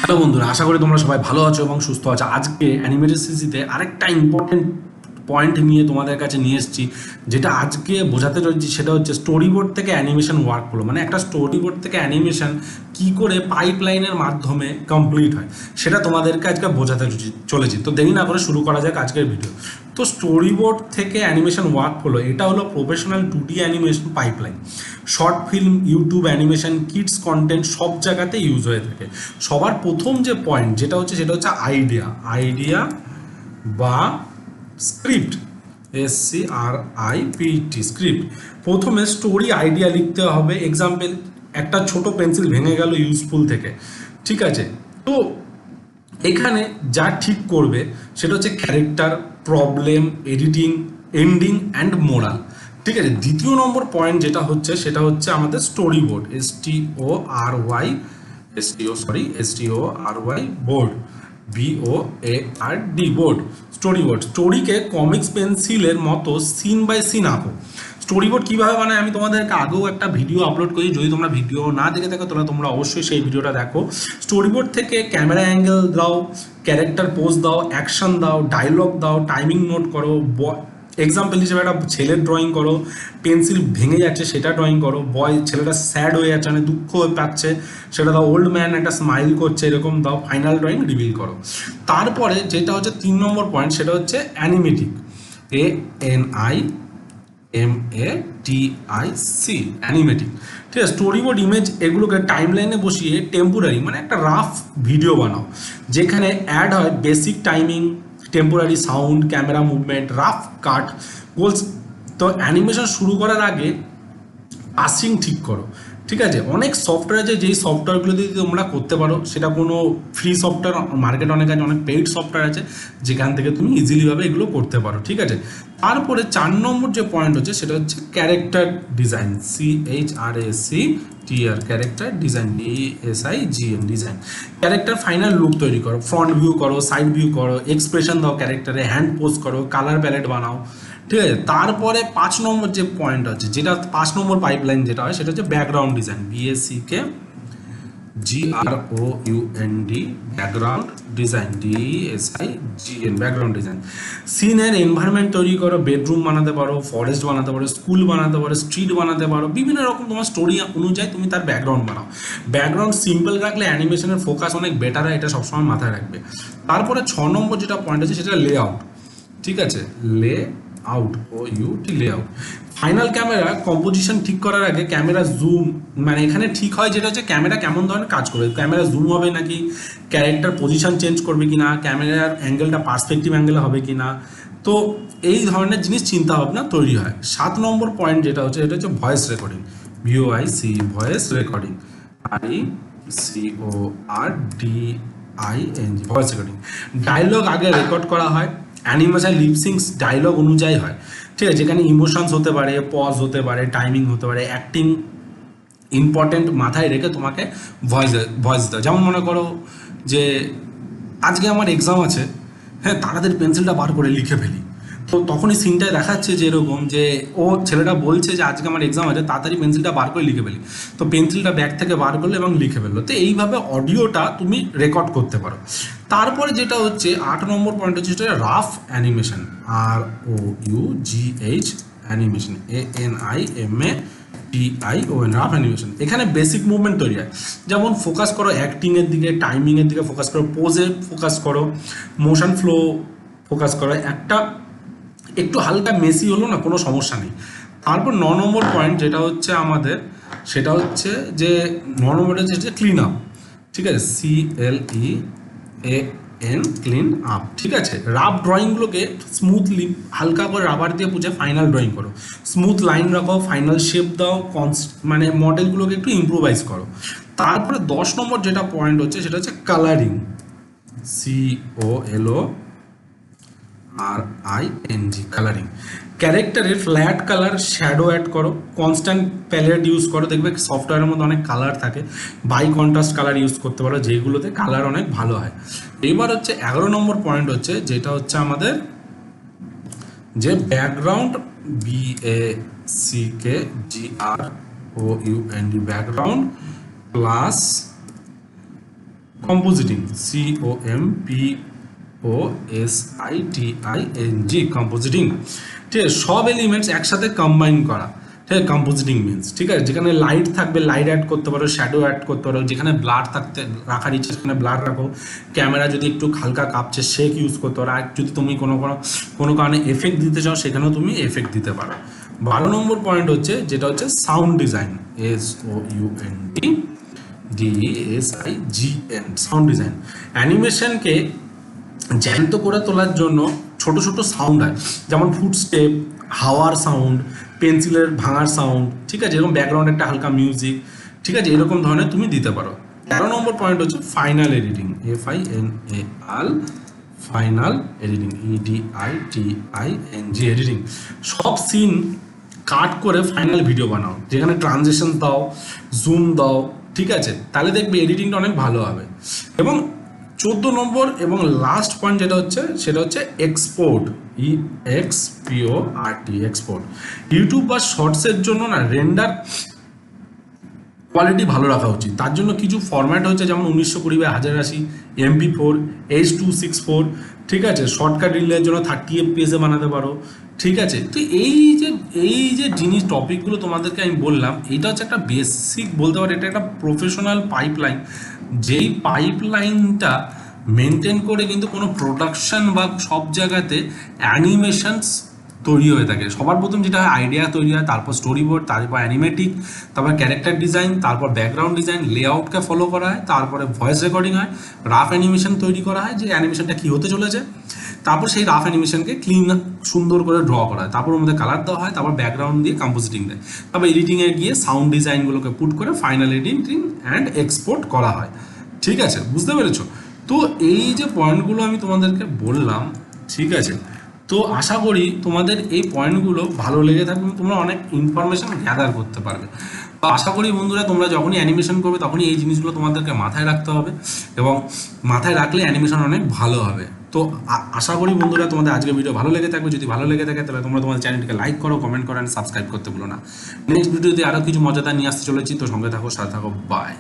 Hello বন্ধুরা, আশা করি তোমরা সবাই ভালো আছো এবং সুস্থ আছো। আজকে অ্যানিমেটেড সিরিজে আরেকটা ইম্পর্টেন্ট পয়েন্ট নিয়ে তোমাদের কাছে নিয়ে এসেছি, যেটা আজকে বোঝাতে চলেছি। সেটা হচ্ছে স্টোরি বোর্ড থেকে অ্যানিমেশন ওয়ার্ক ফ্লো, মানে একটা স্টোরি বোর্ড থেকে অ্যানিমেশন কী করে পাইপলাইনের মাধ্যমে কমপ্লিট হয়, সেটা তোমাদেরকে আজকে বোঝাতে চলেছি। তো দেরি না করে শুরু করা যাক আজকের ভিডিও। তো স্টোরি বোর্ড থেকে অ্যানিমেশন ওয়ার্ক ফ্লো, এটা হলো professional 2D animation pipeline. Short film, YouTube animation, kids content সব জায়গাতে ইউজ হয়ে থাকে। সবার প্রথম যে পয়েন্ট যেটা হচ্ছে সেটা হচ্ছে আইডিয়া বা স্ক্রিপ্ট, SCRIPT, স্ক্রিপ্ট। প্রথমে স্টোরি আইডিয়া লিখতে হবে। এক্সাম্পল, একটা ছোট পেন্সিল ভেঙে গেল ইউজফুল থেকে, ঠিক আছে? তো এখানে যা ঠিক করবে সেটা হচ্ছে character, problem, editing, ending and moral, ঠিক আছে? দ্বিতীয় নম্বর পয়েন্ট যেটা হচ্ছে সেটা হচ্ছে আমাদের story board, STORY board, BOARD board. Story board, স্টোরিকে কমিক্স পেন্সিলের মতো সিন বাই সিন আঁকো। স্টোরি বোর্ড কীভাবে বানায় আমি তোমাদেরকে আগেও একটা ভিডিও আপলোড করি, যদি তোমরা ভিডিও না দেখে থাকো তাহলে তোমরা অবশ্যই সেই ভিডিওটা দেখো। স্টোরি বোর্ড থেকে ক্যামেরা অ্যাঙ্গেল দাও, ক্যারেক্টার পোজ দাও, অ্যাকশন দাও, ডায়লগ দাও, টাইমিং নোট করো। এক্সাম্পল হিসেবে একটা ছেলের ড্রয়িং করো, পেন্সিল ভেঙে যাচ্ছে সেটা ড্রয়িং করো, ছেলেটা স্যাড হয়ে যাচ্ছে মানে দুঃখ পাচ্ছে সেটা দাও, ওল্ড ম্যান একটা স্মাইল করছে এরকম দাও, ফাইনাল ড্রয়িং রিভিল করো। তারপরে যেটা হচ্ছে 3 নম্বর পয়েন্ট সেটা হচ্ছে অ্যানিমেটিক, ANIMATIC, অ্যানিমেটিক, ঠিক আছে? স্টোরি বোর্ড ইমেজ এগুলোকে টাইম লাইনে বসিয়ে টেম্পোরারি মানে একটা রাফ ভিডিও বানাও, যেখানে অ্যাড হয় basic timing, temporary sound, camera movement, rough cut, goals. তো অ্যানিমেশন শুরু করার আগে পাসিং ঠিক করো, ঠিক আছে? অনেক সফটওয়্যার আছে, যেই সফটওয়্যারগুলো দিয়ে তোমরা করতে পারো, সেটা কোনো ফ্রি সফটওয়্যার মার্কেট অনেক আছে, অনেক পেইড সফটওয়্যার আছে যেখান থেকে তুমি ইজিলিভাবে এগুলো করতে পারো, ঠিক আছে? তারপরে 4 নম্বর যে পয়েন্ট হচ্ছে সেটা হচ্ছে character design, CHRACTR, character design, DESIGN, design. Character final look তৈরি করো, ফ্রন্ট ভিউ করো, সাইড ভিউ করো, এক্সপ্রেশন দাও ক্যারেক্টারে, হ্যান্ড পোজ করো, কালার প্যালেট বানাও, ঠিক আছে? তারপরে 5 নম্বর যে পয়েন্ট আছে, যেটা 5 নম্বর পাইপলাইন যেটা হয় সেটা হচ্ছে background design, BACKGROUND, background design, DESIGN, background design. সিনের এনভায়রনমেন্ট তৈরি করো, বেডরুম বানাতে পারো, ফরেস্ট বানাতে পারো, স্কুল বানাতে পারো, স্ট্রিট বানাতে পারো, বিভিন্ন রকম তোমার স্টোরি অনুযায়ী তুমি তার ব্যাকগ্রাউন্ড বানাও। ব্যাকগ্রাউন্ড সিম্পল রাখলে অ্যানিমেশনের ফোকাস অনেক বেটার হয়, এটা সবসময় মাথায় রাখবে। তারপরে 6 নম্বর যেটা পয়েন্ট আছে সেটা লে আউট, ঠিক আছে? লেআউট। ফাইনাল ক্যামেরা কম্পোজিশন ঠিক করার আগে ক্যামেরা জুম, মানে এখানে ঠিক হয় যেটা হচ্ছে ক্যামেরা কেমন ধরনের কাজ করবে, ক্যামেরা জুম হবে নাকি, ক্যারেক্টার পজিশন চেঞ্জ করবে কিনা, ক্যামেরার অ্যাঙ্গেলটা পার্সপেক্টিভ অ্যাঙ্গেলে হবে কিনা। তো এই ধরনের জিনিস চিন্তা ভাবনা তৈরি হয়। 7 নম্বর পয়েন্ট যেটা হচ্ছে এটা হচ্ছে voice recording, VOIC, voice recording, ICORDING, voice recording. Dialogue আগে রেকর্ড করা হয়, অ্যানিমেশন লিপসিংস ডায়লগ অনুযায়ী হয়, ঠিক আছে? যেখানে ইমোশনস হতে পারে, পজ হতে পারে, টাইমিং হতে পারে, অ্যাক্টিং ইম্পর্টেন্ট মাথায় রেখে তোমাকে ভয়েস দিতে হয়। যেমন মনে করো যে আজকে আমার এক্সাম আছে, হ্যাঁ, তাড়াতাড়ি পেন্সিলটা বার করে লিখে ফেলি। তো তখনই সিনটায় দেখাচ্ছে যে এরকম যে ছেলেটা বলছে যে আজকে আমার এক্সাম আছে, তাড়াতাড়ি পেন্সিলটা বার করে লিখে ফেলি। তো পেন্সিলটা ব্যাগ থেকে বার করলো এবং লিখে ফেললো। তো এইভাবে অডিওটা তুমি রেকর্ড করতে পারো। তারপরে যেটা হচ্ছে 8 নম্বর পয়েন্ট হচ্ছে সেটা rough animation, ROUGH, animation, ANIMATION, rough animation. এখানে বেসিক মুভমেন্ট তৈরি হয়, যেমন ফোকাস করো অ্যাক্টিংয়ের দিকে, টাইমিংয়ের দিকে ফোকাস করো, পোজে ফোকাস করো, মোশন ফ্লো ফোকাস করো। একটু হালকা মেসি হলো না, কোনো সমস্যা নেই। তারপর 9 নম্বর পয়েন্ট যেটা হচ্ছে আমাদের সেটা হচ্ছে যে 9 নম্বরটা হচ্ছে ক্লিন আপ, ঠিক আছে? CLEAN, ক্লিন আপ, ঠিক আছে? রাফ ড্রয়িংগুলোকে স্মুথলি হালকা করে রাবার দিয়ে পুছে ফাইনাল ড্রয়িং করো, স্মুথ লাইন রাখো, ফাইনাল শেপ দাও, মানে মডেলগুলোকে একটু ইম্প্রোভাইজ করো। তারপরে 10 নম্বর যেটা পয়েন্ট হচ্ছে সেটা হচ্ছে কালারিং, COLORING, কালারিং। ক্যারেক্টারের ফ্ল্যাট কালার, শ্যাডো অ্যাড করো, কনস্ট্যান্ট প্যালেট ইউজ করো। দেখবে সফটওয়্যারের মধ্যে অনেক কালার থাকে, বাই কন্ট্রাস্ট কালার ইউজ করতে পারো, যেগুলোতে কালার অনেক ভালো হয়। এবার হচ্ছে 11 নম্বর পয়েন্ট হচ্ছে যেটা হচ্ছে আমাদের যে background, BACKGROUND, background plus compositing, COMPOSITING, compositing. ঠিক আছে, সব এলিমেন্টস একসাথে কম্বাইন করা, ঠিক আছে, কম্পোজিটিং মিনস। ঠিক আছে, যেখানে লাইট থাকবে লাইট অ্যাড করতে পারো, শ্যাডো অ্যাড করতে পারো, যেখানে ব্লার থাকতে রাখার ইচ্ছে সেখানে ব্লার রাখো, ক্যামেরা যদি একটু হালকা কাঁপছে শেক ইউজ করতে পারো, আর যদি তুমি কোনো কারণে এফেক্ট দিতে চাও সেখানেও তুমি এফেক্ট দিতে পারো। 12 নম্বর পয়েন্ট হচ্ছে যেটা হচ্ছে sound design, SOUNDDESIGN, sound design. অ্যানিমেশনকে জ্যান্ত করে তোলার জন্য ছোট ছোট সাউন্ড হয়, যেমন ফুটস্টেপ, হাওয়ার সাউন্ড, পেন্সিলের ভাঙার সাউন্ড, ঠিক আছে, এরকম ব্যাকগ্রাউন্ড একটা হালকা মিউজিক, ঠিক আছে, এরকম ধরনের তুমি দিতে পারো। 13 নম্বর পয়েন্ট হচ্ছে final editing, FINAL, final editing, EDITING, editing. সব সিন কাট করে ফাইনাল ভিডিও বানাও, যেখানে ট্রানজিশন দাও, জুম দাও, ঠিক আছে, তাহলে দেখবে এডিটিংটা অনেক ভালো হবে। এবং 14 নম্বর এবং লাস্ট পয়েন্ট যেটা হচ্ছে সেটা হচ্ছে এক্সপোর্ট, EXPORT, এক্সপোর্ট। ইউটিউব বা শর্টসের জন্য না রেন্ডার কোয়ালিটি ভালো রাখা উচিত। তার জন্য কিছু ফরম্যাট হচ্ছে, যেমন 1920x1080, MP4, H.264, ঠিক আছে, শর্টকাট রিলের জন্য 30 FPS এ বানাতে পারো, ঠিক আছে। তো এই যে জিনিস টপিকগুলো তোমাদেরকে আমি বললাম, এটা হচ্ছে একটা বেসিক বলতে পারো, এটা একটা প্রফেশনাল পাইপলাইন, যেই পাইপলাইনটা মেনটেন করে কিন্তু কোনো প্রোডাকশন বা সব জায়গাতে অ্যানিমেশনস তৈরি হয়ে থাকে। সবার প্রথম যেটা হয় আইডিয়া তৈরি হয়, তারপর স্টোরি বোর্ড, তারপর অ্যানিমেটিক, তারপর ক্যারেক্টার ডিজাইন, তারপর ব্যাকগ্রাউন্ড ডিজাইন, লেআউটকে ফলো করা হয়, তারপরে ভয়েস রেকর্ডিং হয়, রাফ অ্যানিমেশন তৈরি করা হয় যে অ্যানিমেশনটা কী হতে চলেছে, তারপর সেই রাফ অ্যানিমেশনকে ক্লিন সুন্দর করে ড্র করা হয়, তারপর ওর মধ্যে কালার দেওয়া হয়, তারপর ব্যাকগ্রাউন্ড দিয়ে কম্পোজিটিং দেয়, তারপর এডিটিংয়ে গিয়ে সাউন্ড ডিজাইনগুলোকে পুট করে ফাইনাল এডিটিং অ্যান্ড এক্সপোর্ট করা হয়। ঠিক আছে, বুঝতে পেরেছো? তো এই যে পয়েন্টগুলো আমি তোমাদেরকে বললাম, ঠিক আছে, তো আশা করি তোমাদের এই পয়েন্টগুলো ভালো লেগে থাকবে, তোমরা অনেক ইনফরমেশন গ্যাদার করতে পারবে। তো আশা করি বন্ধুরা তোমরা যখনই অ্যানিমেশন করবে তখনই এই জিনিসগুলো তোমাদেরকে মাথায় রাখতে হবে, এবং মাথায় রাখলে অ্যানিমেশন অনেক ভালো হবে। তো আশা করি বন্ধুরা তোমাদের আজকের ভিডিও ভালো লেগে থাকবে। যদি ভালো লেগে থাকে তাহলে তোমরা তোমাদের চ্যানেলটিকে লাইক করো, কমেন্ট করো, সাবস্ক্রাইব করতে ভুলো না। নেক্সট ভিডিওতে আরও কিছু মজাদার নিয়ে আসতে চলেছি, তো সঙ্গে থাকো, সাথে থাকো, বাই।